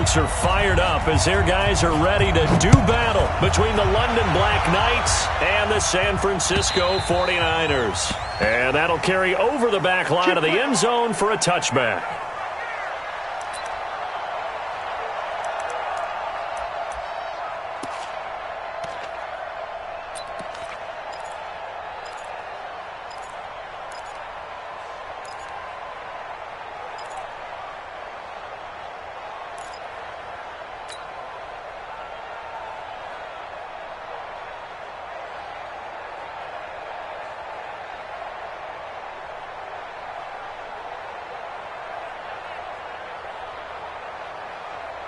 folks are fired up as their guys are ready to do battle between the London Black Knights and the San Francisco 49ers. And that'll carry over the back line of the end zone for a touchback.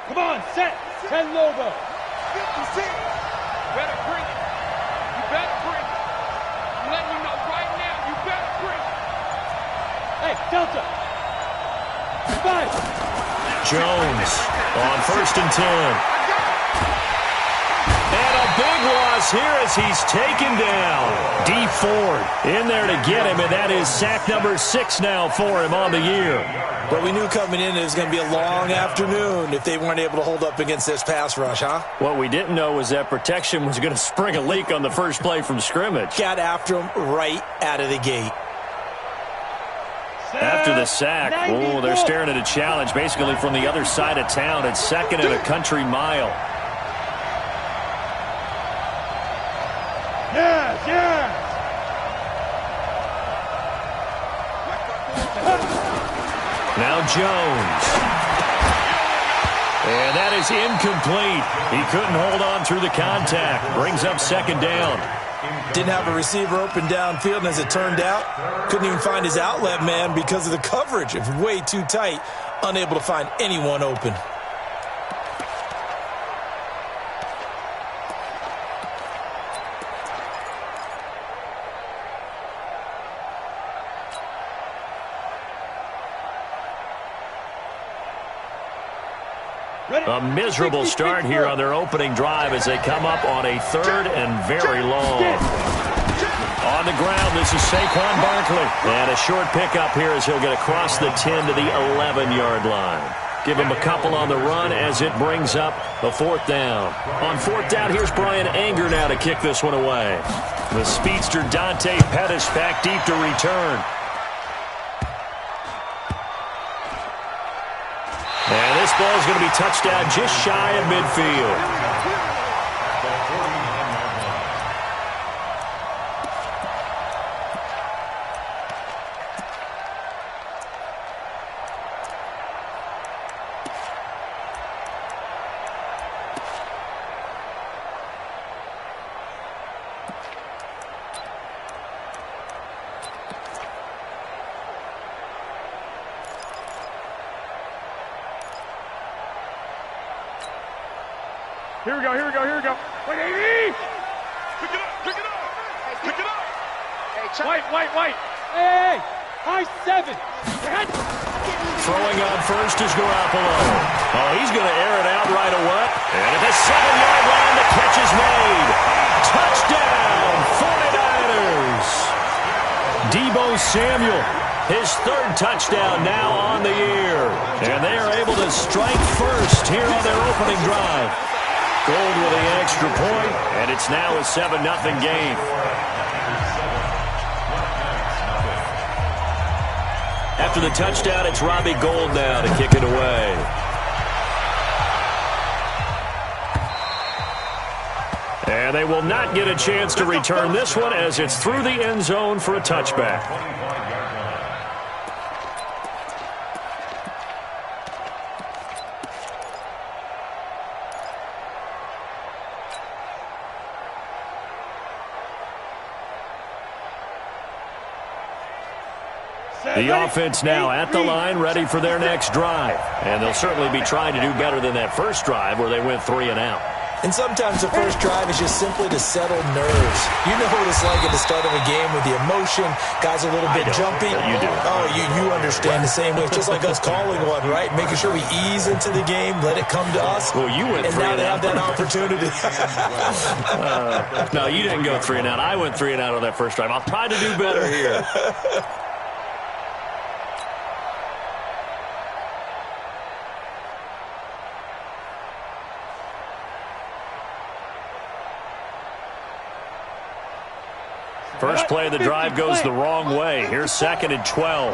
Come on, set. 10 logo. 56. Better bring it. You better bring it. I'm letting you know right now, you better bring it. Hey, Delta. 5. Jones on 1st and 10. And a big loss here as he's taken down. D Ford in there to get him, and that is sack number 6 now for him on the year. But we knew coming in it was going to be a long afternoon if they weren't able to hold up against this pass rush, huh? What we didn't know was that protection was going to spring a leak on the first play from scrimmage. Got after him right out of the gate. After the sack, oh, they're staring at a challenge basically from the other side of town. It's 2nd and a country mile. Yes, yes. Now Jones. And that is incomplete. He couldn't hold on through the contact. Brings up 2nd down. Didn't have a receiver open downfield, and as it turned out, couldn't even find his outlet man because of the coverage. It was way too tight, unable to find anyone open. A miserable start here on their opening drive as they come up on a 3rd and very long. On the ground, this is Saquon Barkley. And a short pickup here as he'll get across the 10 to the 11-yard line. Give him a couple on the run as it brings up a 4th down. On 4th down, here's Brian Anger now to kick this one away. The speedster Dante Pettis back deep to return. And this ball is going to be touched down just shy of midfield. Here we go, here we go, here we go. Wait, Amy! Pick it up, pick it up! Hey, pick it up! Hey, White! Hey! High 7! Throwing on first is Garoppolo. Oh, he's going to air it out right away. And at the 7-yard line, the catch is made. Touchdown, 49ers! Deebo Samuel, his 3rd touchdown now on the year. And they are able to strike first here on their opening drive. Gold with the extra point, and it's now a 7-0 game. After the touchdown, it's Robbie Gould now to kick it away. And they will not get a chance to return this one as it's through the end zone for a touchback. The offense now at the line, ready for their next drive. And they'll certainly be trying to do better than that first drive where they went 3 and out. And sometimes the first drive is just simply to settle nerves. You know what it's like at the start of a game with the emotion. Guys a little bit jumpy. You do. Oh, you understand the same way. It's just like us calling one, right? Making sure we ease into the game, let it come to us. Well, you went 3 and out. And now they have that opportunity. No, you didn't go 3 and out. I went 3 and out on that first drive. I'll try to do better here. First play of the drive goes the wrong way. Here's 2nd and 12.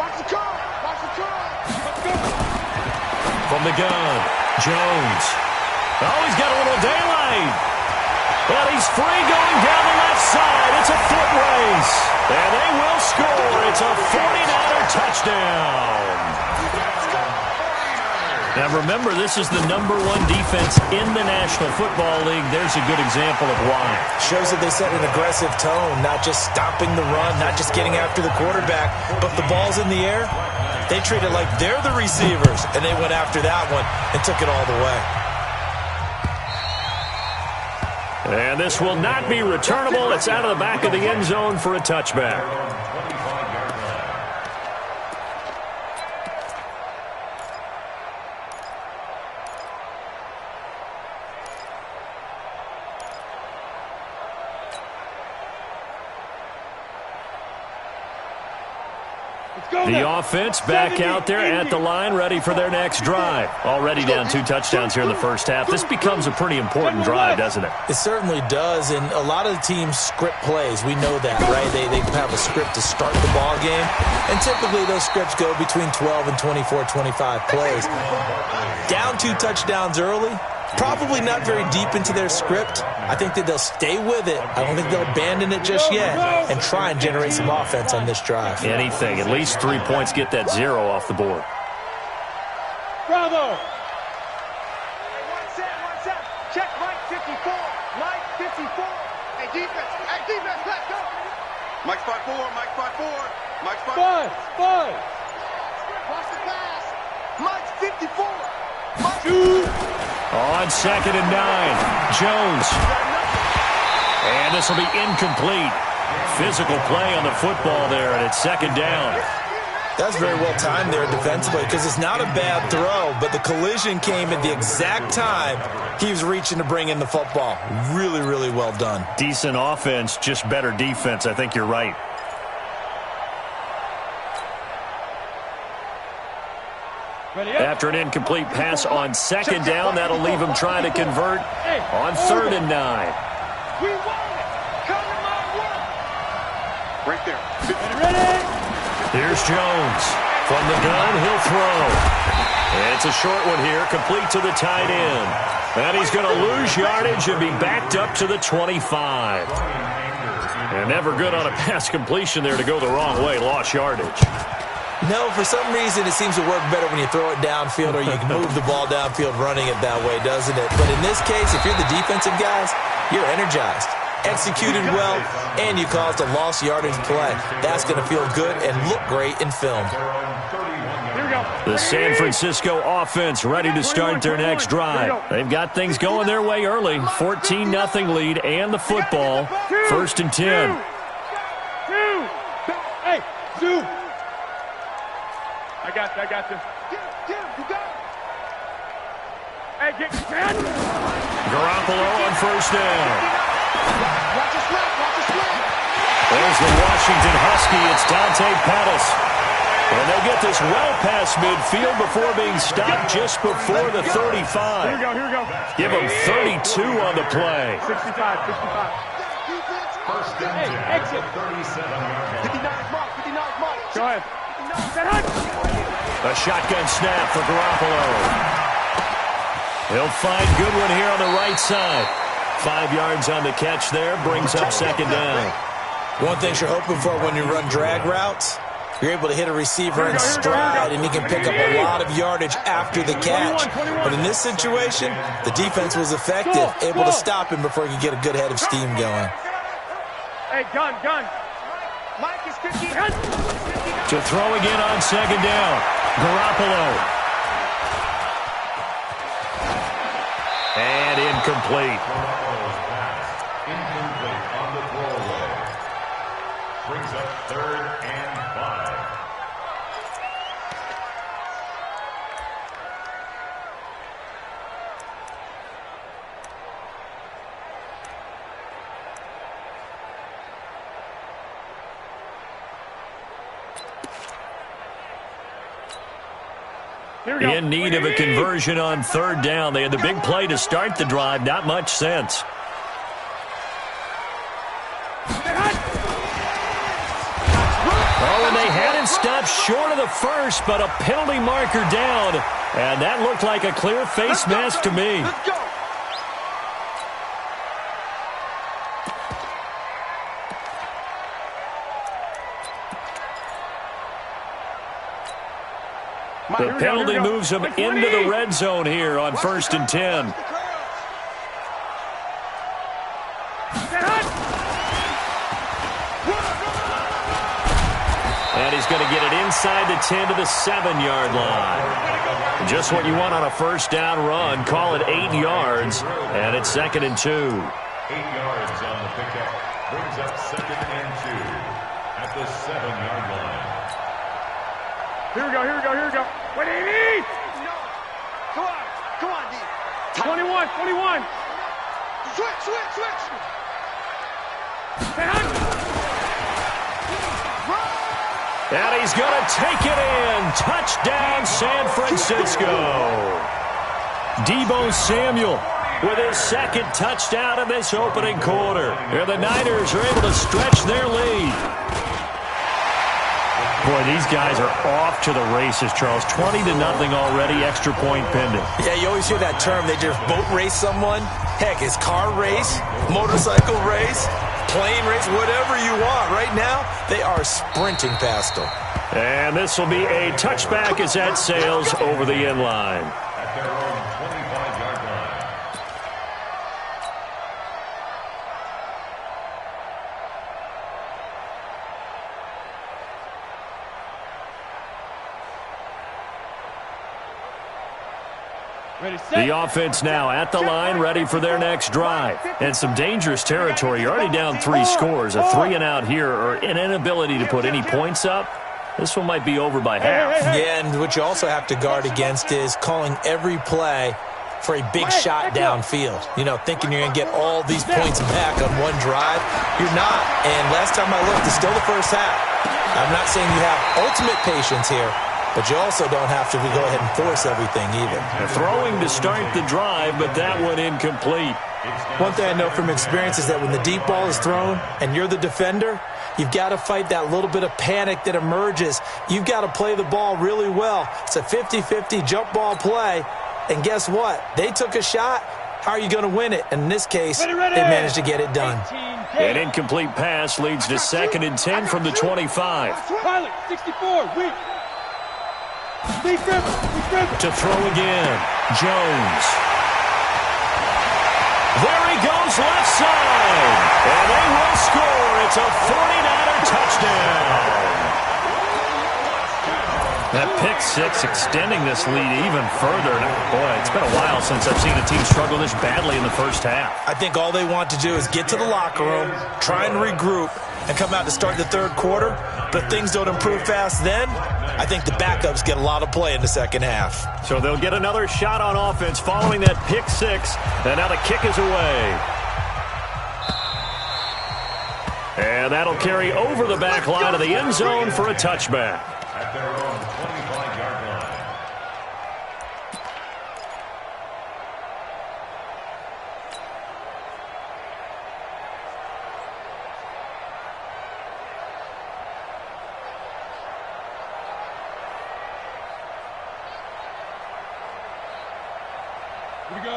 From the gun, Jones. Oh, he's got a little daylight. And he's free going down the left side. It's a foot race. And they will score. It's a 49er touchdown. Now, remember, this is the #1 defense in the National Football League. There's a good example of why. Shows that they set an aggressive tone, not just stopping the run, not just getting after the quarterback, but the ball's in the air. They treat it like they're the receivers, and they went after that one and took it all the way. And this will not be returnable. It's out of the back of the end zone for a touchback. The offense back out there at the line, ready for their next drive. Already down 2 touchdowns here in the first half. This becomes a pretty important drive, doesn't it? It certainly does, and a lot of the teams script plays. We know that, right? They have a script to start the ball game, and typically those scripts go between 12 and 24, 25 plays. Down 2 touchdowns early, probably not very deep into their script. I think that they'll stay with it. I don't think they'll abandon it just yet and try and generate some offense on this drive. Anything. At least 3 points, get that 0 off the board. Bravo. One set. Check Mike 54. Mike 54. Hey, defense, let's go. Mike's 5-4. Mike's 5-4. Mike's 5-4. Five. Watch the pass. Mike's 54. Mike. Shoot. On 2nd and 9, Jones. And this will be incomplete. Physical play on the football there, and it's 2nd down. That's very well timed there defensively because it's not a bad throw, but the collision came at the exact time he was reaching to bring in the football. Really, really well done. Decent offense, just better defense. I think you're right. After an incomplete pass on 2nd down, that'll leave him trying to convert on 3rd and 9. We want it. Come to my work. Right there. Ready? Here's Jones. From the gun, he'll throw. And it's a short one here, complete to the tight end. And he's going to lose yardage and be backed up to the 25. And never good on a pass completion there to go the wrong way. Lost yardage. No, for some reason it seems to work better when you throw it downfield or you can move the ball downfield running it that way, doesn't it? But in this case, if you're the defensive guys, you're energized, executed well, and you caused a lost yardage play. That's going to feel good and look great in film. The San Francisco offense ready to start their next drive. They've got things going their way early. 14-0 lead and the football. 1st and 10. Hey, Zoo. I got you. Get him, you got it. Hey, get Garoppolo on 1st down. Watch the slap. There's the Washington Husky. It's Dante Pettis. And they get this well past midfield before being stopped just before the 35. Here we go. Give them 32 on the play. 65. First down. Hey, exit. 59 mark. Go ahead. A shotgun snap for Garoppolo. He'll find Goodwin here on the right side. 5 yards on the catch there, brings up 2nd down. One thing you're hoping for when you run drag routes, you're able to hit a receiver in stride, and he can pick up a lot of yardage after the catch. But in this situation, the defense was effective, able to stop him before he could get a good head of steam going. Hey, gun. Mike is 50. To throw again on 2nd down. Garoppolo. And incomplete. Incomplete on the throwaway. Brings up 3rd and 5. In need of a conversion on 3rd down. They had the big play to start the drive. Not much sense. they had it stopped short of the first, but a penalty marker down. And that looked like a clear face mask to me. Let's go. The penalty moves him into the red zone here on 1st and 10. And he's going to get it inside the 10 to the 7-yard line. Just what you want on a first down run. Call it 8 yards, and it's 2nd and 2. 8 yards on the pickup. Brings up 2nd and 2 at the 7-yard line. Here we go, here we go, here we go. What do you need? No. Come on, D. 21, 21. Switch. And he's going to take it in. Touchdown, San Francisco. Deebo Samuel with his 2nd touchdown in this opening quarter. And the Niners are able to stretch their lead. Boy, these guys are off to the races, Charles. 20-0 already, extra point pending. Yeah, you always hear that term. They just boat race someone. Heck, it's car race, motorcycle race, plane race, whatever you want. Right now, they are sprinting past them. And this will be a touchback as that sails over the end line. At their own 25-yard line. Ready, set. The offense now at the line, ready for their next drive. And some dangerous territory. You're already down 3 scores. A 3-and-out here, or an inability to put any points up. This one might be over by half. Yeah, and what you also have to guard against is calling every play for a big shot downfield. You know, thinking you're going to get all these points back on one drive. You're not. And last time I looked, it's still the first half. I'm not saying you have ultimate patience here, but you also don't have to go ahead and force everything either. Throwing to start the drive, but that one incomplete. One thing I know from experience is that when the deep ball is thrown and you're the defender, you've got to fight that little bit of panic that emerges. You've got to play the ball really well. It's a 50-50 jump ball play. And guess what? They took a shot. How are you going to win it? And in this case, they managed to get it done. An incomplete pass leads to 2nd and 10 from the 25. Pilot, 64, weak. To throw again, Jones. There he goes, left side. And they will score. It's a 49er touchdown. That pick 6 extending this lead even further. Boy, it's been a while since I've seen a team struggle this badly in the first half. I think all they want to do is get to the locker room, try and regroup, and come out to start the third quarter. But if things don't improve fast then, I think the backups get a lot of play in the second half. So they'll get another shot on offense following that pick 6. And now the kick is away. And that'll carry over the back line of the end zone for a touchback. At their own 25-yard line.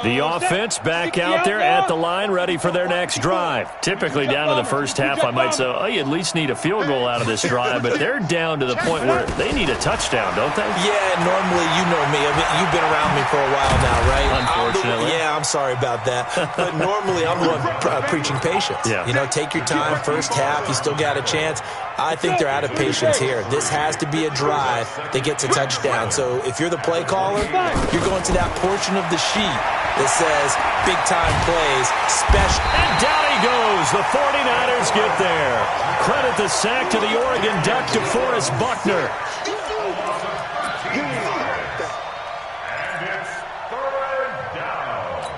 The offense back out there at the line, ready for their next drive. Typically down to the first half, I might say, oh, you at least need a field goal out of this drive, but they're down to the point where they need a touchdown, don't they? Yeah, normally, you know me. I mean, you've been around me for a while now, right? Unfortunately. I'm sorry about that. But normally, I'm the one preaching patience. Yeah. You know, take your time, first half, you still got a chance. I think they're out of patience here. This has to be a drive that gets a touchdown. So if you're the play caller, you're going to that portion of the sheet that says big-time plays, special. And down he goes. The 49ers get there. Credit the sack to the Oregon Duck, DeForest Buckner. And it's 3rd down.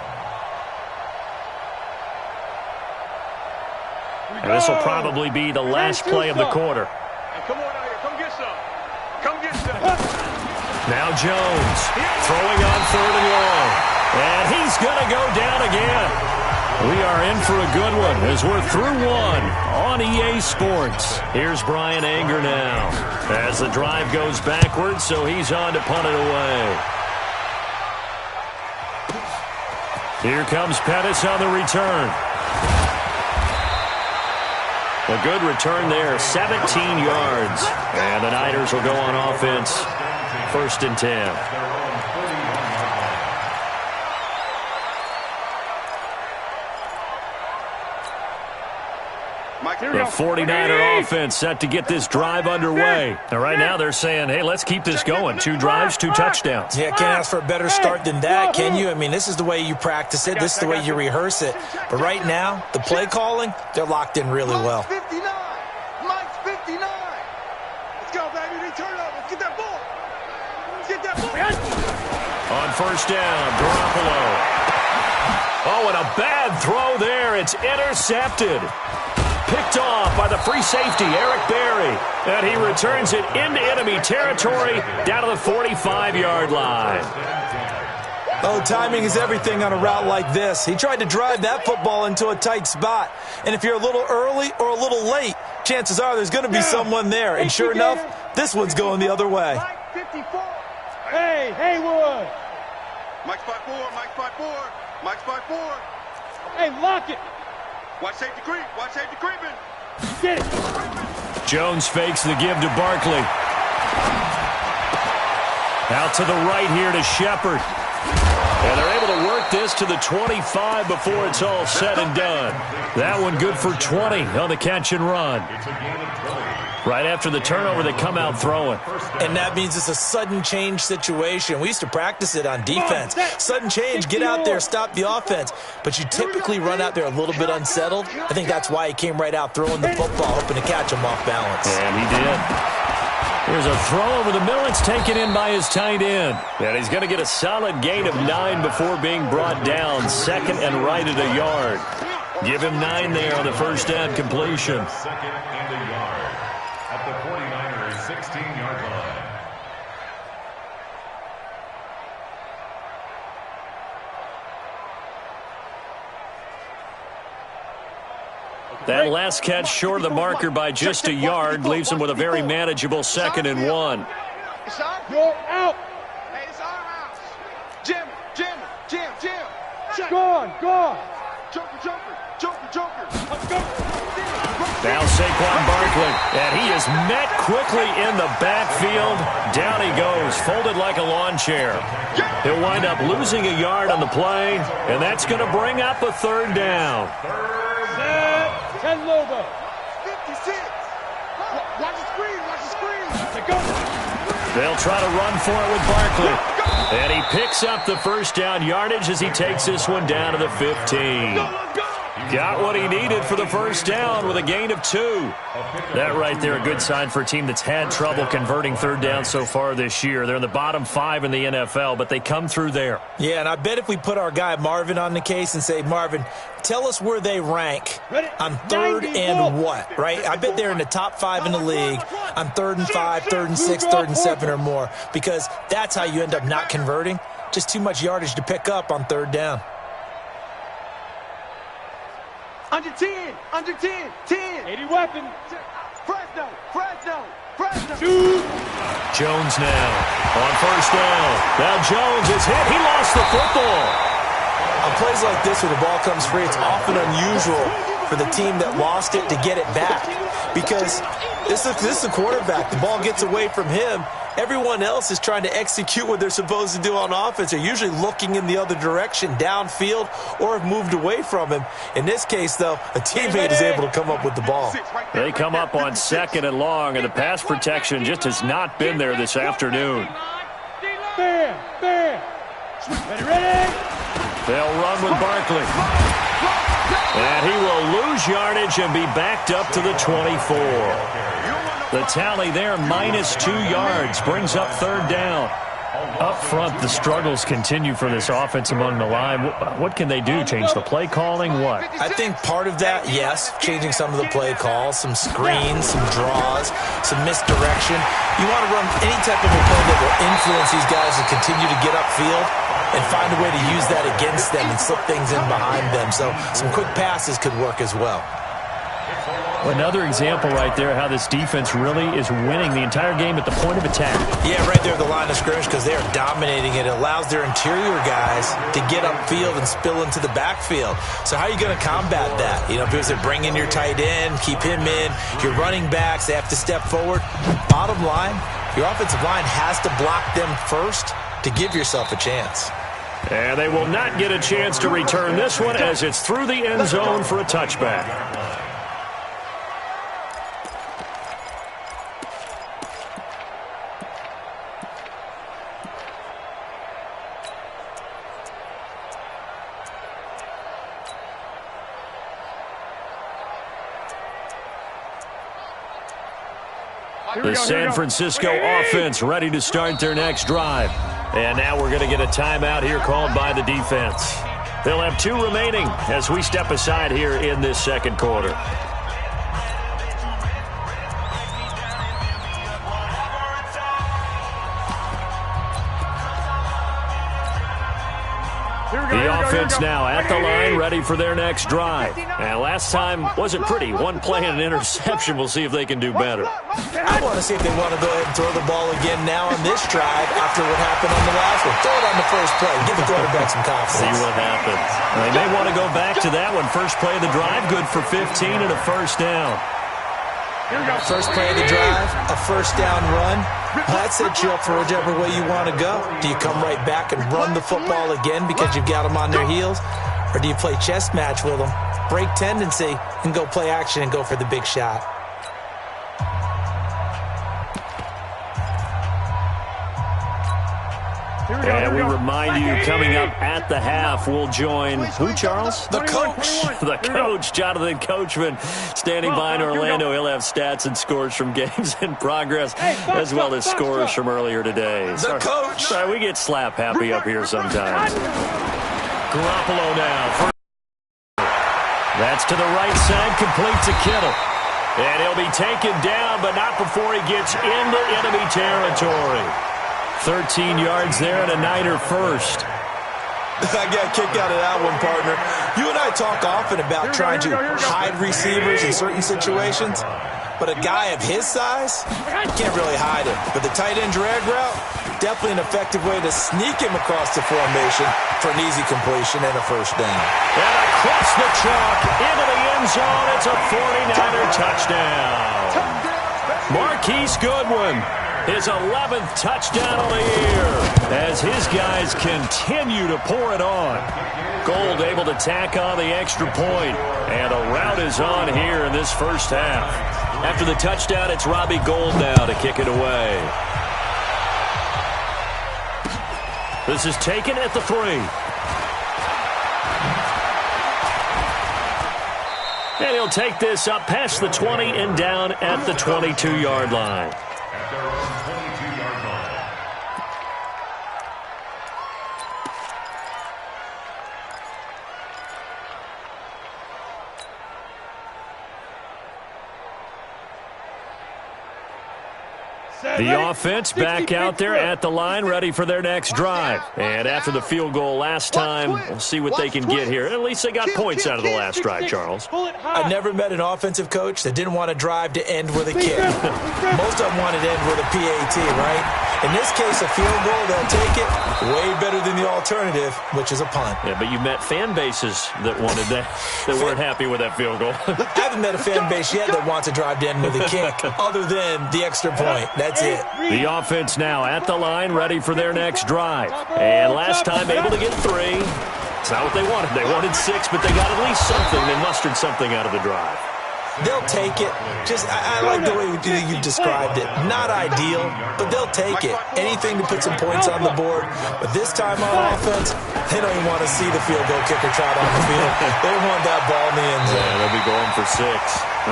And this will probably be the last play of the quarter. Hey, come on out here. Come get some. Come get some. Now Jones throwing on 3rd and long. And he's going to go down again. We are in for a good one as we're through one on EA Sports. Here's Brian Anger now as the drive goes backwards, so he's on to punt it away. Here comes Pettis on the return. A good return there, 17 yards. And the Niners will go on offense, 1st and 10. The 49er offense set to get this drive underway. And right now they're saying, hey, let's keep this going. 2 drives, 2 touchdowns. Yeah, can't ask for a better start than that, can you? I mean, this is the way you practice it. This is the way you rehearse it. But right now, the play calling, they're locked in really well. Mike's 59. Mike's 59. Let's go, baby. Return up. Let's get that ball. Let's get that ball. On 1st down, Garoppolo. Oh, and a bad throw there. It's intercepted. Picked off by the free safety, Eric Berry. And he returns it into enemy territory down to the 45-yard line. Oh, timing is everything on a route like this. He tried to drive that football into a tight spot. And if you're a little early or a little late, chances are there's going to be someone there. And sure enough, this one's going the other way. Mike 54. Hey, Haywood. Mike's 5'4". Mike's 5'4". Mike's 5'4". Hey, lock it. Watch safety creep. Watch safety creeping. Get it. Jones fakes the give to Barkley. Out to the right here to Shepard. And they're able to work this to the 25 before it's all said and done. That one good for 20 on the catch and run. Right after the turnover, they come out throwing. And that means it's a sudden change situation. We used to practice it on defense. Sudden change, get out there, stop the offense. But you typically run out there a little bit unsettled. I think that's why he came right out throwing the football, hoping to catch him off balance. And he did. Here's a throw over the middle. It's taken in by his tight end. And he's going to get a solid gain of 9 before being brought down. 2nd and right at a yard. Give him 9 there on the 1st down completion. 2nd and a yard at the 49ers' 16-yard line. That last catch short of the marker by just a yard leaves him with a very manageable 2nd and 1. You're out. Hey, it's our house. Jim. Gone. Joker. Let's go. Now Saquon Barkley, and he is met quickly in the backfield. Down he goes, folded like a lawn chair. He'll wind up losing a yard on the play, and that's going to bring up a 3rd down. Set. 10 Lobo. 56. Watch the screen. Let's go. They'll try to run for it with Barkley. And he picks up the 1st down yardage as he takes this one down to the 15. Got what he needed for the 1st down with a gain of 2. That right there, a good sign for a team that's had trouble converting 3rd down so far this year. They're in the bottom 5 in the NFL, but they come through there. Yeah, and I bet if we put our guy Marvin on the case and say, Marvin, tell us where they rank on 3rd and what, right? I bet they're in the top 5 in the league on 3rd and 5, 3rd and 6, 3rd and 7 or more, because that's how you end up not converting. Just too much yardage to pick up on 3rd down. Under 10. 10. 80 weapon. Fresno. Jones now on 1st down. Now Jones is hit. He lost the football. On plays like this where the ball comes free, it's often unusual for the team that lost it to get it back, because this is the quarterback. The ball gets away from him. Everyone else is trying to execute what they're supposed to do on offense. They're usually looking in the other direction, downfield, or have moved away from him. In this case, though, a teammate is able to come up with the ball. They come up on 2nd and long, and the pass protection just has not been there this afternoon. Bam. Ready. They'll run with Barkley. And he will lose yardage and be backed up to the 24. The tally there, -2 yards, brings up 3rd down. Up front, the struggles continue for this offense among the line. What can they do? Change the play calling? What? I think part of that, yes, changing some of the play calls, some screens, some draws, some misdirection. You want to run any type of a play that will influence these guys to continue to get upfield. and find a way to use that against them and slip things in behind them. So some quick passes could work as well. Another example right there how this defense really is winning the entire game at the point of attack. Yeah, right there at the line of scrimmage because they are dominating it. It allows their interior guys to get upfield and spill into the backfield. So how are you going to combat that? You know, because they bring in your tight end, keep him in. Your running backs, they have to step forward. Bottom line, your offensive line has to block them first to give yourself a chance. And they will not get a chance to return this one as it's through the end zone for a touchback. The San Francisco offense ready to start their next drive. And now we're going to get a timeout here called by the defense. They'll have 2 remaining as we step aside here in this second quarter. The offense now at the line, ready for their next drive. And last time wasn't pretty. One play and an interception. We'll see if they can do better. I want to see if they want to go ahead and throw the ball again now on this drive after what happened on the last one. Throw it on the first play. Give the quarterback some confidence. See what happens. They may want to go back to that one. First play of the drive, good for 15 and a first down. First play of the drive, a first down run. That sets you up for whichever way you want to go. Do you come right back and run the football again because you've got them on their heels? Or do you play chess match with them, break tendency, and go play action and go for the big shot? And we remind you, coming up at the half, we'll join who, Charles? The coach. The coach, Jonathan Coachman, standing by in Orlando. He'll have stats and scores from games in progress, as well as scores from earlier today. The coach. Sorry, we get slap happy up here sometimes. Garoppolo now. That's to the right side, complete to Kittle. And he'll be taken down, but not before he gets into enemy territory. 13 yards there and a Niner first. I got kicked out of that one, partner. You and I talk often about trying to hide receivers in certain situations, but a guy of his size can't really hide him. But the tight end drag route, definitely an effective way to sneak him across the formation for an easy completion and a first down. And across the chalk into the end zone, it's a 49er touchdown. Marquise Goodwin. His 11th touchdown of the year as his guys continue to pour it on. Gold able to tack on the extra point, and a rout is on here in this first half. After the touchdown, it's Robbie Gould now to kick it away. This is taken at the 3. And he'll take this up past the 20 and down at the 22-yard line. The offense back out there at the line, ready for their next drive. And after the field goal last time, we'll see what they can get here. At least they got points out of the last drive, Charles. I never met an offensive coach that didn't want a drive to end with a kick. Most of them wanted to end with a PAT, right? In this case, a field goal, they'll take it. Way better than the alternative, which is a punt. Yeah, but you met fan bases that wanted that, that weren't happy with that field goal. I haven't met a fan base yet that wants a drive to end with a kick, other than the extra point. That's it. The offense now at the line, ready for their next drive. And last time able to get 3. It's not what they wanted. They wanted 6, but they got at least something. They mustered something out of the drive. They'll take it. I like the way you described it. Not ideal, but they'll take it. Anything to put some points on the board. But this time on offense, they don't even want to see the field goal kicker trot on the field. They want that ball in the end zone. Yeah, they'll be going for 6.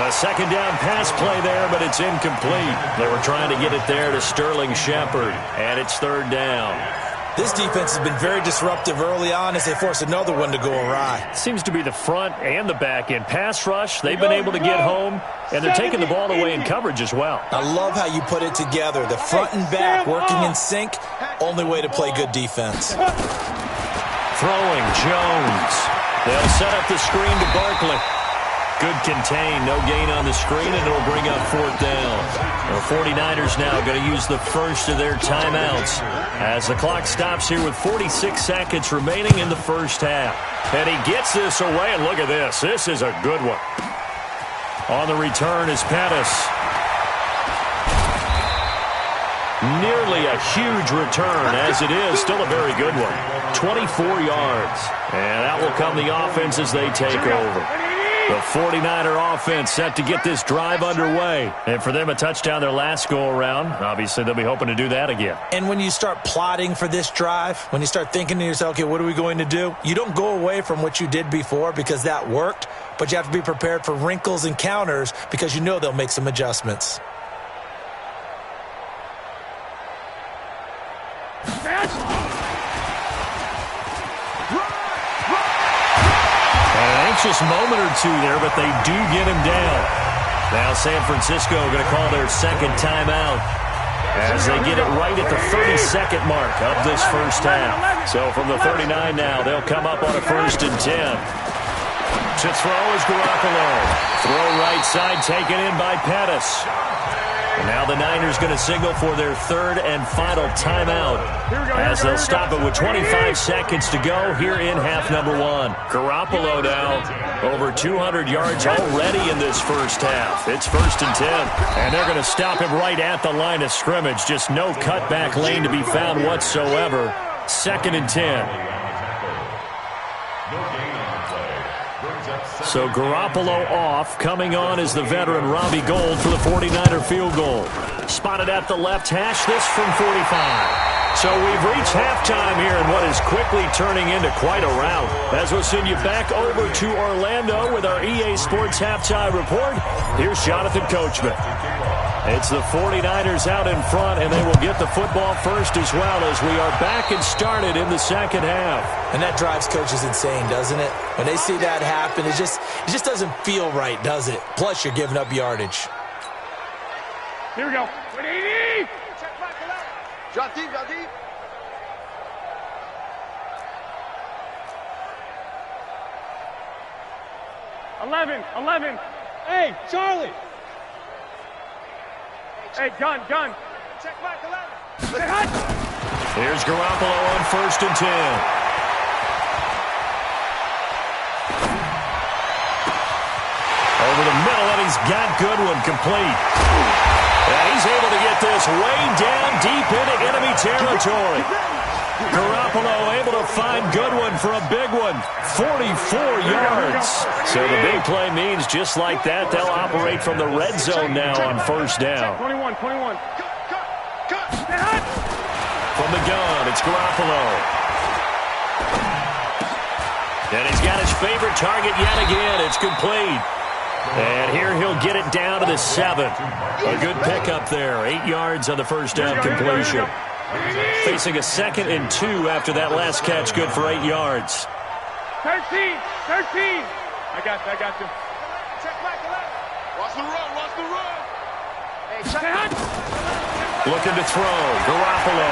A second down pass play there, but it's incomplete. They were trying to get it there to Sterling Shepard, and it's 3rd down. This defense has been very disruptive early on as they force another one to go awry. Seems to be the front and the back end. Pass rush, they've been able to get home, and they're taking the ball away in coverage as well. I love how you put it together. The front and back working in sync, only way to play good defense. throwing, Jones. They'll set up the screen to Barkley. Good contain, no gain on the screen, and it'll bring up fourth down. The 49ers now going to use the first of their timeouts as the clock stops here with 46 seconds remaining in the first half. And he gets this away, and look at this. This is a good one. On the return is Pettis. Nearly a huge return, as it is still a very good one. 24 yards. And that will come the offense as they take over. The 49er offense set to get this drive underway. And for them, a touchdown their last go-around. Obviously, they'll be hoping to do that again. And when you start plotting for this drive, when you start thinking to yourself, okay, what are we going to do? You don't go away from what you did before because that worked, but you have to be prepared for wrinkles and counters because you know they'll make some adjustments. Anxious moment or two there, but they do get him down. Now San Francisco going to call their second timeout as they get it right at the 32nd mark of this first half. So from the 39 now, they'll come up on a 1st and 10. To throw is Garoppolo. Throw right side taken in by Pettis. And now the Niners going to signal for their third and final timeout as they'll stop it with 25 seconds to go here in half number one. Garoppolo now over 200 yards already in this first half. It's 1st and 10. And they're going to stop him right at the line of scrimmage. Just no cutback lane to be found whatsoever. 2nd and 10. So Garoppolo off. Coming on is the veteran Robbie Gould for the 49er field goal. Spotted at the left hash, this from 45. So we've reached halftime here in what is quickly turning into quite a rout. As we'll send you back over to Orlando with our EA Sports Halftime Report. Here's Jonathan Coachman. It's the 49ers out in front, and they will get the football first as well as we are back and started in the second half. And that drives coaches insane, doesn't it? When they see that happen, it just doesn't feel right, does it? Plus, you're giving up yardage. Here we go. 180! Drop deep, drop deep. Eleven. Hey, Charlie. Hey, gun. Check back 11. Hey, hut. Here's Garoppolo on 1st and 10. Over the middle, and he's got Goodwin complete. And he's able to get this way down deep into enemy territory. Garoppolo able to find Goodwin for a big one. 44 yards. So the big play means just like that, they'll operate from the red zone now on 1st down. 21. Cut. From the gun, it's Garoppolo. And he's got his favorite target yet again. It's complete. And here he'll get it down to the 7. A good pickup there. 8 yards on the 1st down completion. Facing a 2nd and 2 after that last catch, good for 8 yards. 13. I got you. Check back 11. Watch the run. Hey, check. Looking to throw. Garoppolo.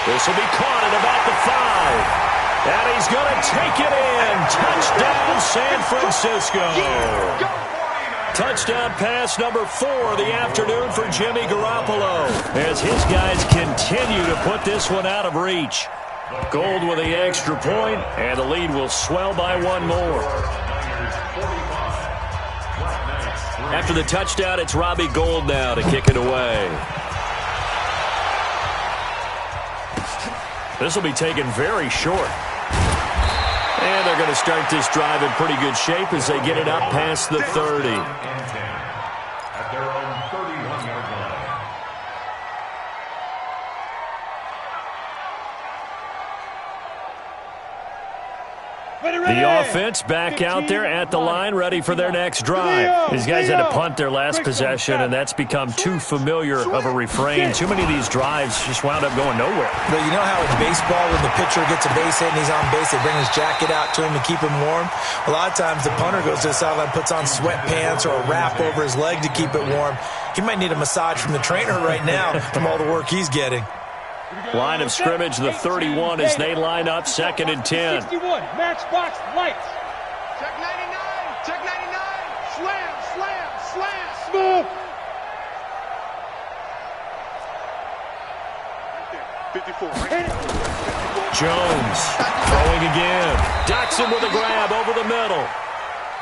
This will be caught at about the 5. And he's going to take it in. Touchdown, San Francisco. Touchdown pass number 4 of the afternoon for Jimmy Garoppolo as his guys continue to put this one out of reach. Gould with the extra point, and the lead will swell by 1 more. After the touchdown, it's Robbie Gould now to kick it away. This will be taken very short. And they're going to start this drive in pretty good shape as they get it up past the 30. At their own 31-yard line. The offense back out there at the line, ready for their next drive. These guys had to punt their last possession, and that's become too familiar of a refrain. Too many of these drives just wound up going nowhere. But you know how in baseball, when the pitcher gets a base hit and he's on base, they bring his jacket out to him to keep him warm? A lot of times the punter goes to the sideline, puts on sweatpants or a wrap over his leg to keep it warm. He might need a massage from the trainer right now from all the work he's getting. Line of scrimmage, the 31 as they line up, 2nd and 10. 61, matchbox lights. Check 99. Check 99. Slam, slam, slam. Smooth. 54. Jones throwing again. Docks him with a grab over the middle.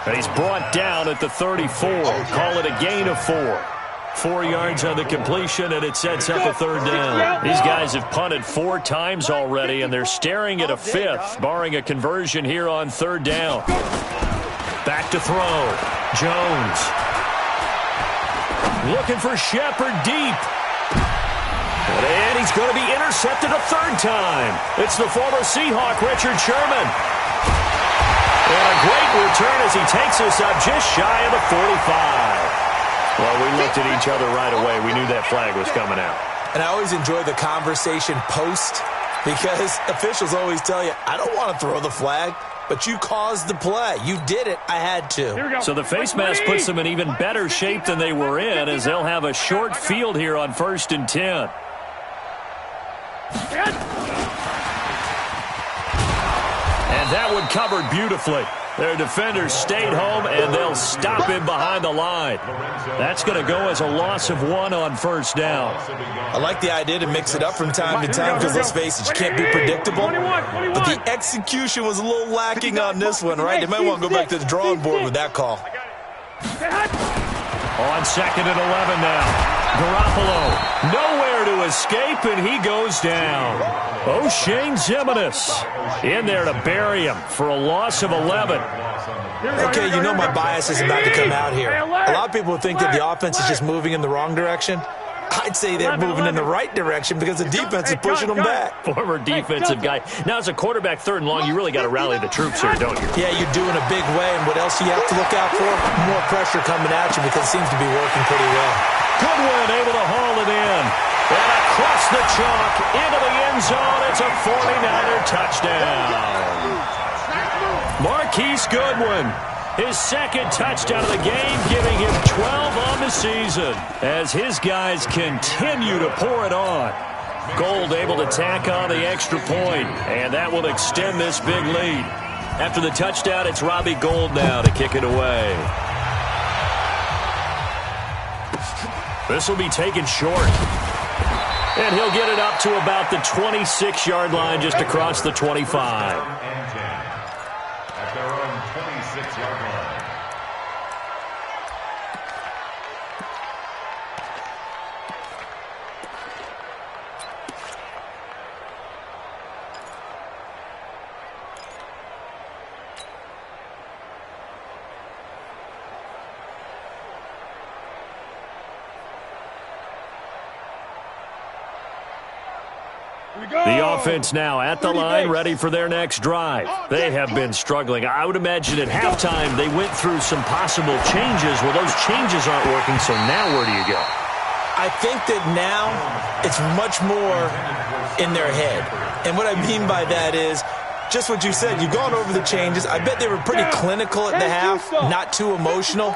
And he's brought down at the 34. Call it a gain of 4. 4 yards on the completion, and it sets up a 3rd down. These guys have punted 4 times already, and they're staring at a 5th, barring a conversion here on 3rd down. Back to throw. Jones. Looking for Shepard deep. And he's going to be intercepted a 3rd time. It's the former Seahawk, Richard Sherman. And a great return as he takes us up just shy of the 45. Well, we looked at each other right away. We knew that flag was coming out. And I always enjoy the conversation post because officials always tell you, I don't want to throw the flag, but you caused the play. You did it. I had to. So the face mask puts them in even better shape than they were in as they'll have a short field here on 1st and 10. And that one covered beautifully. Their defenders stayed home, and they'll stop him behind the line. That's going to go as a loss of 1 on 1st down. I like the idea to mix it up from time to time because, let's face it, you can't be predictable. But the execution was a little lacking on this one, right? They might want to go back to the drawing board with that call. On 2nd and 11 now. Garoppolo nowhere to escape, and he goes down. O'Shane Ximines in there to bury him for a loss of 11. Okay, you know my bias is about to come out here. A lot of people think that the offense is just moving in the wrong direction. I'd say they're moving in the right direction because the defense is pushing them back. Former defensive guy. Now, as a quarterback, 3rd and long, you really got to rally the troops here, don't you? Yeah, you're doing a big way, and what else do you have to look out for? More pressure coming at you because it seems to be working pretty well. Goodwin able to haul it in. And across the chalk, into the end zone, it's a 49er touchdown. Marquise Goodwin, his 2nd touchdown of the game, giving him 12 on the season as his guys continue to pour it on. Gold able to tack on the extra point, and that will extend this big lead. After the touchdown, it's Robbie Gould now to kick it away. This will be taken short. And he'll get it up to about the 26-yard line just across the 25. At their own 26-yard line. The offense now at the line, ready for their next drive. They have been struggling. I would imagine at halftime they went through some possible changes. Well, those changes aren't working, so now where do you go? I think that now it's much more in their head. And what I mean by that is just what you said. You've gone over the changes. I bet they were pretty clinical at the half, not too emotional.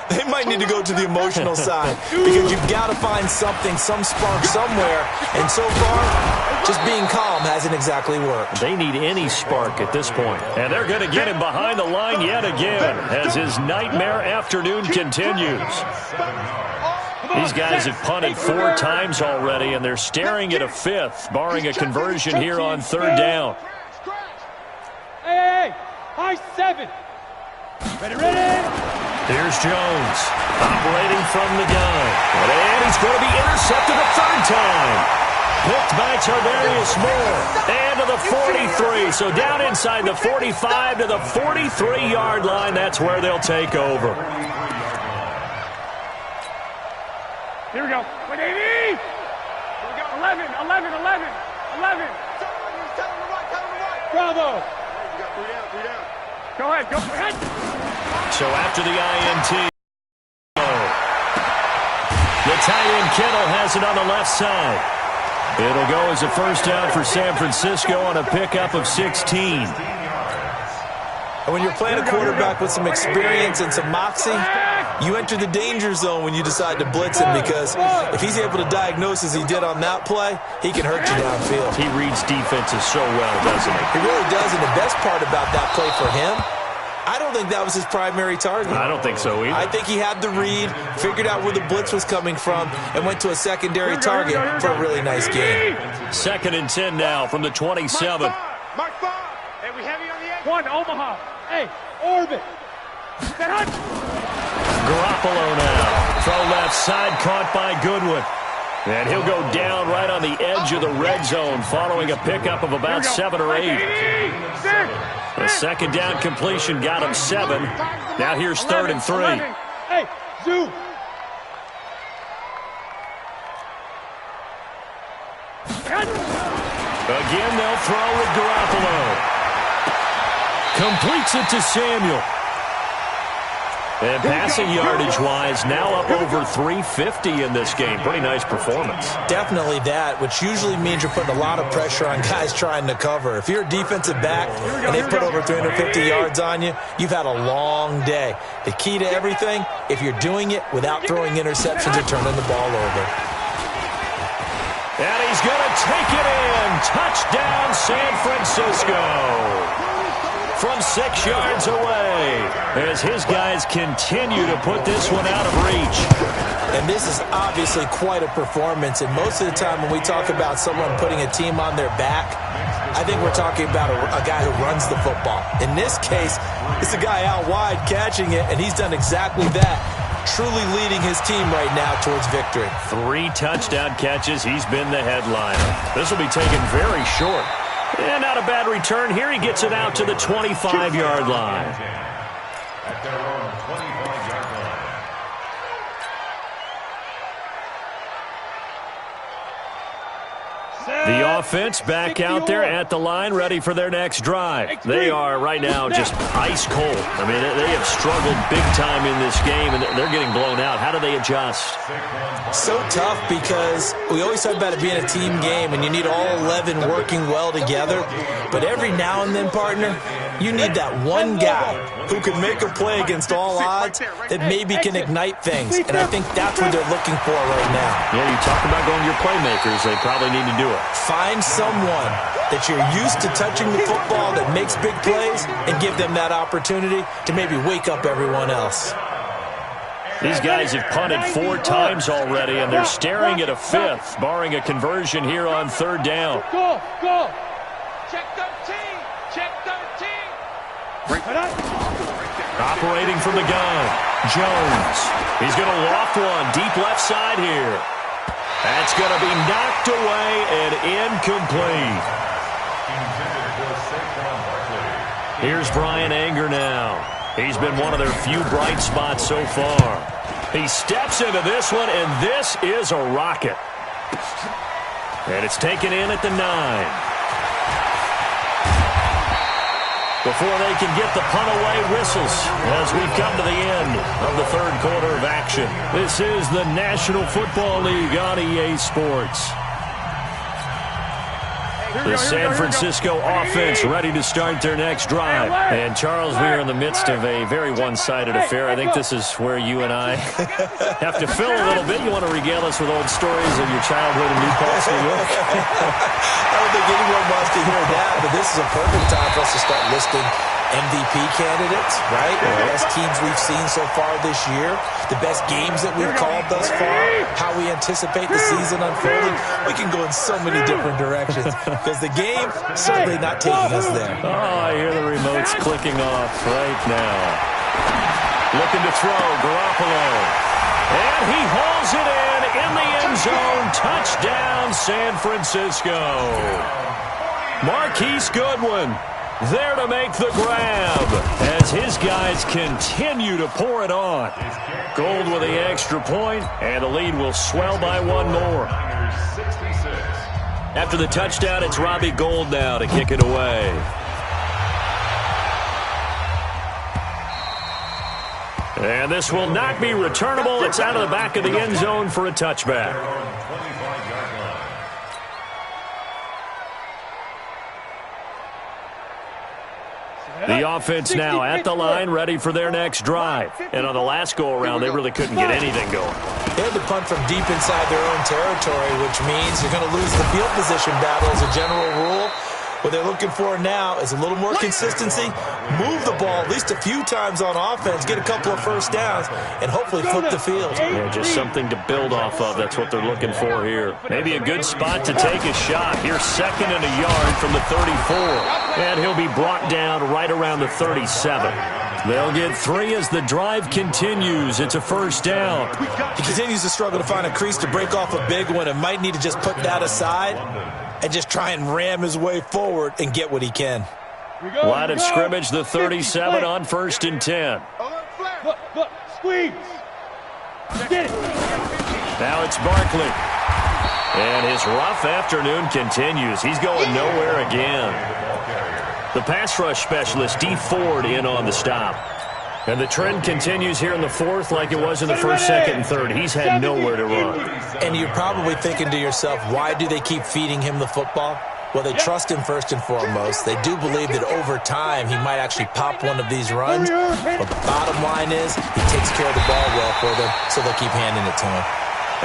They might need to go to the emotional side because you've got to find something, some spark somewhere. And so far, just being calm hasn't exactly worked. They need any spark at this point. And they're going to get him behind the line yet again as his nightmare afternoon continues. These guys have punted 4 times already, and they're staring at a 5th, barring a conversion here on 3rd down. Hey, high 7. Ready. Here's Jones, operating from the gun. And he's going to be intercepted a 3rd time. Picked by Tarvarius Moore. And to the 43. So down inside the 45 to the 43-yard line. That's where they'll take over. Here we go. Wait, Davey! Here we go. 11. Bravo. Three down. Go ahead. So after the INT, the tight end Kittle has it on the left side. It'll go as a 1st down for San Francisco on a pickup of 16. And when you're playing a quarterback with some experience and some moxie, you enter the danger zone when you decide to blitz him, because if he's able to diagnose as he did on that play, he can hurt you downfield. He reads defenses so well, doesn't he? He really does, and the best part about that play for him, I don't think that was his primary target. I don't think so either. I think he had the read, figured out where the blitz was coming from, and went to a secondary target for a really nice gain. 2nd and 10 now from the 27. Mark 5. Hey, we have you on the edge. 1, Omaha. Hey, orbit. Garoppolo now. Throw left side, caught by Goodwin. And he'll go down right on the edge of the red zone following a pickup of about 7 or 8. The 2nd down completion got him 7. Now here's 3rd and 3. Hey, Zoo. Again, they'll throw with Garoppolo. Completes it to Samuel. And passing yardage-wise, now up over 350 in this game. Pretty nice performance. Definitely that, which usually means you're putting a lot of pressure on guys trying to cover. If you're a defensive back and they put over 350 yards on you, you've had a long day. The key to everything, if you're doing it without throwing interceptions or turning the ball over. And he's going to take it in. Touchdown, San Francisco. From 6 yards away, as his guys continue to put this one out of reach. And this is obviously quite a performance, and most of the time when we talk about someone putting a team on their back, I think we're talking about a guy who runs the football. In this case, it's a guy out wide catching it, and he's done exactly that, truly leading his team right now towards victory. 3 touchdown catches. He's been the headliner. This will be taken very short. And not a bad return here. He gets it out to the 25-yard line. At their own 25-yard line. The offense back out there at the line, ready for their next drive. They are right now just ice cold. I mean, they have struggled big time in this game, and they're getting blown out. How do they adjust? So tough, because we always talk about it being a team game, and you need all 11 working well together. But every now and then, partner, you need that one guy who can make a play against all odds that maybe can ignite things. And I think that's what they're looking for right now. Yeah, you talk about going to your playmakers. They probably need to do it. Find someone that you're used to touching the football that makes big plays and give them that opportunity to maybe wake up everyone else. These guys have punted 4 times already, and they're staring at a 5th, barring a conversion here on 3rd down. Go, go. Check 13. Check 13. Operating from the gun, Jones. He's going to loft one deep left side here. That's going to be knocked away and incomplete. Here's Brian Anger now. He's been one of their few bright spots so far. He steps into this one, and this is a rocket. And it's taken in at the 9. Before they can get the punt away, whistles as we've come to the end of the 3rd quarter of action. This is the National Football League on EA Sports. The San Francisco offense ready to start their next drive. And, Charles, we are in the midst of a very one-sided affair. I think this is where you and I have to fill a little bit. You want to regale us with old stories of your childhood in New Paltz, New York? I don't think anyone wants to hear that, but this is a perfect time for us to start listing MVP candidates, right? The best teams we've seen so far this year, the best games that we've called thus far, how we anticipate the season unfolding. We can go in so many different directions because the game certainly not taking us there. Oh, I hear the remotes clicking off right now. Looking to throw, Garoppolo. And he hauls it in the end zone. Touchdown, San Francisco. Marquise Goodwin there to make the grab as his guys continue to pour it on. Gold with the extra point, and the lead will swell by 1 more. After the touchdown, it's Robbie Gould now to kick it away. And this will not be returnable. It's out of the back of the end zone for a touchback. The offense now at the line, ready for their next drive. And on the last go-around, they really couldn't get anything going. They had to punt from deep inside their own territory, which means you're going to lose the field position battle as a general rule. What they're looking for now is a little more consistency, move the ball at least a few times on offense, get a couple of first downs, and hopefully flip the field. Yeah, just something to build off of. That's what they're looking for here. Maybe a good spot to take a shot. Here's 2nd and a yard from the 34. And he'll be brought down right around the 37. They'll get 3 as the drive continues. It's a first down. He continues to struggle to find a crease to break off a big one and might need to just put that aside and just try and ram his way forward and get what he can. Line of scrimmage, the 37 on 1st and 10. Look, squeeze. Get it. Now it's Barkley. And his rough afternoon continues. He's going nowhere again. The pass rush specialist, D. Ford, in on the stop. And the trend continues here in the 4th like it was in the 1st, 2nd, and 3rd. He's had nowhere to run. And you're probably thinking to yourself, why do they keep feeding him the football? Well, they trust him first and foremost. They do believe that over time he might actually pop one of these runs. But the bottom line is he takes care of the ball well for them, so they'll keep handing it to him.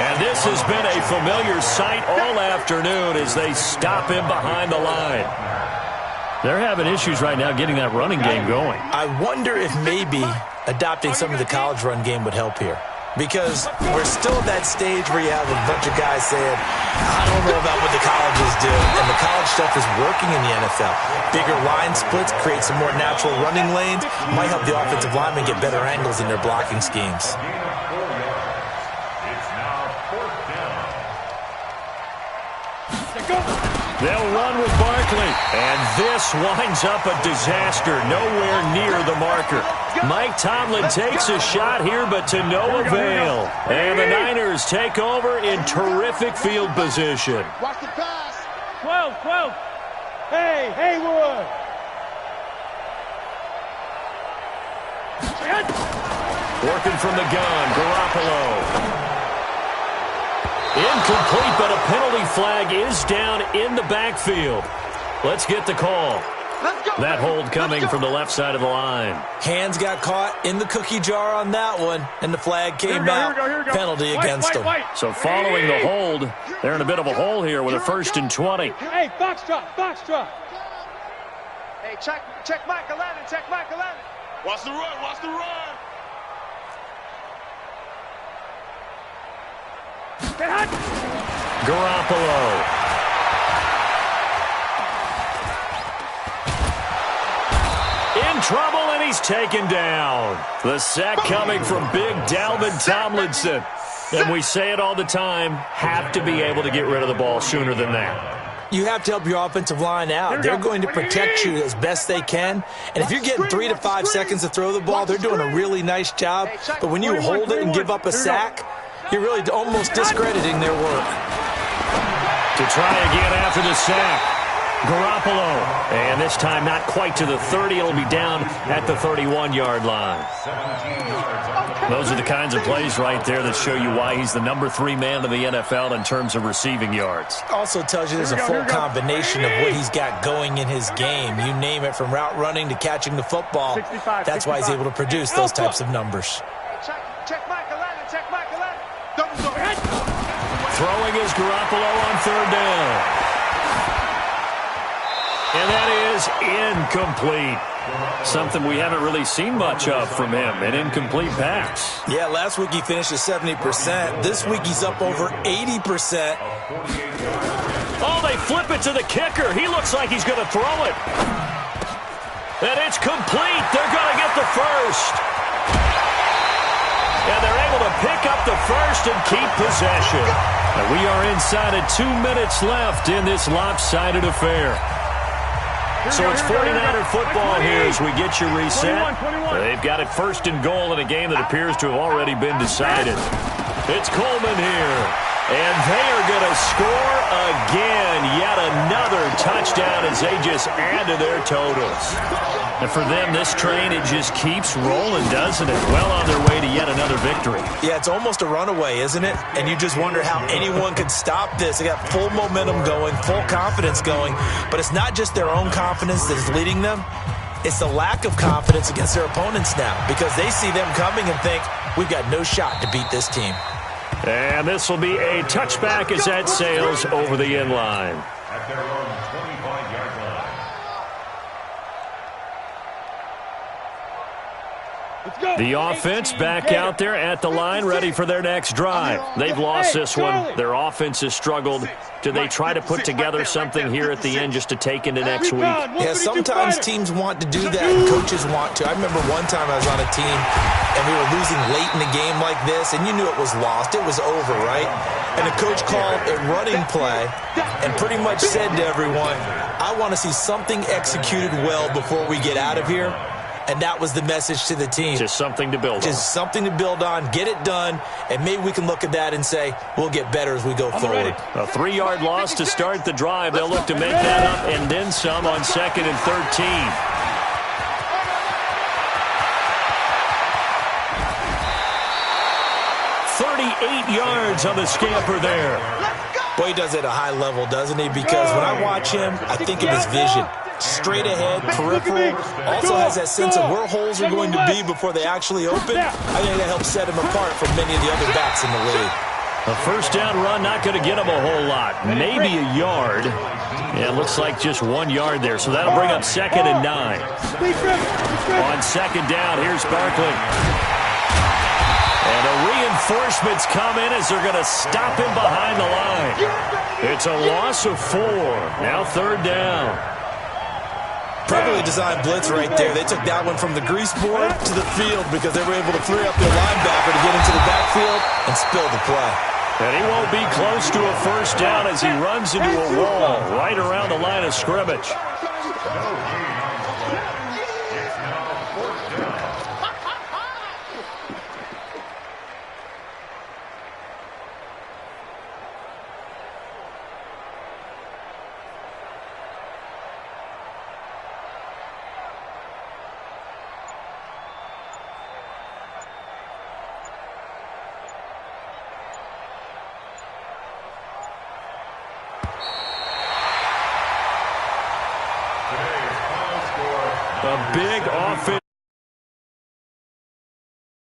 And this has been a familiar sight all afternoon as they stop him behind the line. They're having issues right now getting that running game going. I wonder if maybe adopting some of the college run game would help here. Because we're still at that stage where you have a bunch of guys saying, I don't know about what the colleges do. And the college stuff is working in the NFL. Bigger line splits, create some more natural running lanes, might help the offensive linemen get better angles in their blocking schemes. They'll run with Barkley. And this winds up a disaster. Nowhere near the marker. Mike Tomlin takes a shot here, but to no avail. And the Niners take over in terrific field position. Watch the pass. 12. Hey, Haywood. Working from the gun, Garoppolo. Incomplete, but a penalty flag is down in the backfield. Let's get the call. That hold coming from the left side of the line. Hands got caught in the cookie jar on that one, and the flag came out. Penalty against them. So following the hold, they're in a bit of a hole here with a 1st and 20. Hey, foxtrot. Hey, check Michael Lennon, Watch the run. Garoppolo. In trouble, and he's taken down. The sack coming from big Dalvin Tomlinson. And we say it all the time, have to be able to get rid of the ball sooner than that. You have to help your offensive line out. They're going to protect you as best they can. And if you're getting 3 to 5 seconds to throw the ball, they're doing a really nice job. But when you hold it and give up a sack, you're really almost discrediting their work. To try again after the sack. Garoppolo. And this time not quite to the 30. It'll be down at the 31-yard line. Those are the kinds of plays right there that show you why he's the number 3 man in the NFL in terms of receiving yards. Also tells you there's a full combination of what he's got going in his game. You name it, from route running to catching the football. That's why he's able to produce those types of numbers. Check Michael Lennon. Throwing is Garoppolo on 3rd down. And that is incomplete. Something we haven't really seen much of from him, an incomplete pass. Yeah, last week he finished at 70%. This week he's up over 80%. Oh, they flip it to the kicker. He looks like he's going to throw it. And it's complete. They're going to get the first. And they're able to pick up the first and keep possession. And we are inside of 2 minutes left in this lopsided affair. So it's 49er football here as we get you reset. They've got it 1st and goal in a game that appears to have already been decided. It's Coleman here. And they are going to score again. Yet another touchdown as they just add to their totals. And for them, this train, it just keeps rolling, doesn't it? Well on their way to yet another victory. Yeah, it's almost a runaway, isn't it? And you just wonder how anyone could stop this. They got full momentum going, full confidence going. But it's not just their own confidence that is leading them. It's the lack of confidence against their opponents now because they see them coming and think, we've got no shot to beat this team. And this will be a touchback as that sails over the end line. At their own 25-yard line. The offense back out there at the line, ready for their next drive. They've lost this one. Their offense has struggled. Do they try to put together something here at the end just to take into next week? Yeah, sometimes teams want to do that and coaches want to. I remember one time I was on a team and we were losing late in the game like this, and you knew it was lost. It was over, right? And the coach called a running play and pretty much said to everyone, I want to see something executed well before we get out of here. And that was the message to the team. Just something to build on. Just something to build on, get it done, and maybe we can look at that and say, we'll get better as we go forward. A 3-yard loss to start the drive. They'll look to make that up and then some on 2nd and 13. Yards on the scamper there. Boy, he does it at a high level, doesn't he? Because when I watch him, I think of his vision. Straight ahead, peripheral. Also has that sense of where holes are going to be before they actually open. I think that helps set him apart from many of the other backs in the league. A first down run, not going to get him a whole lot. Maybe a yard. Yeah, it looks like just 1 yard there. So that'll bring up 2nd and 9. On 2nd down, here's Barkley. And the reinforcements come in as they're going to stop him behind the line. It's a loss of 4. Now 3rd down. Perfectly designed blitz right there. They took that one from the grease board to the field because they were able to free up their linebacker to get into the backfield and spill the play. And he won't be close to a first down as he runs into a wall right around the line of scrimmage. A big offense.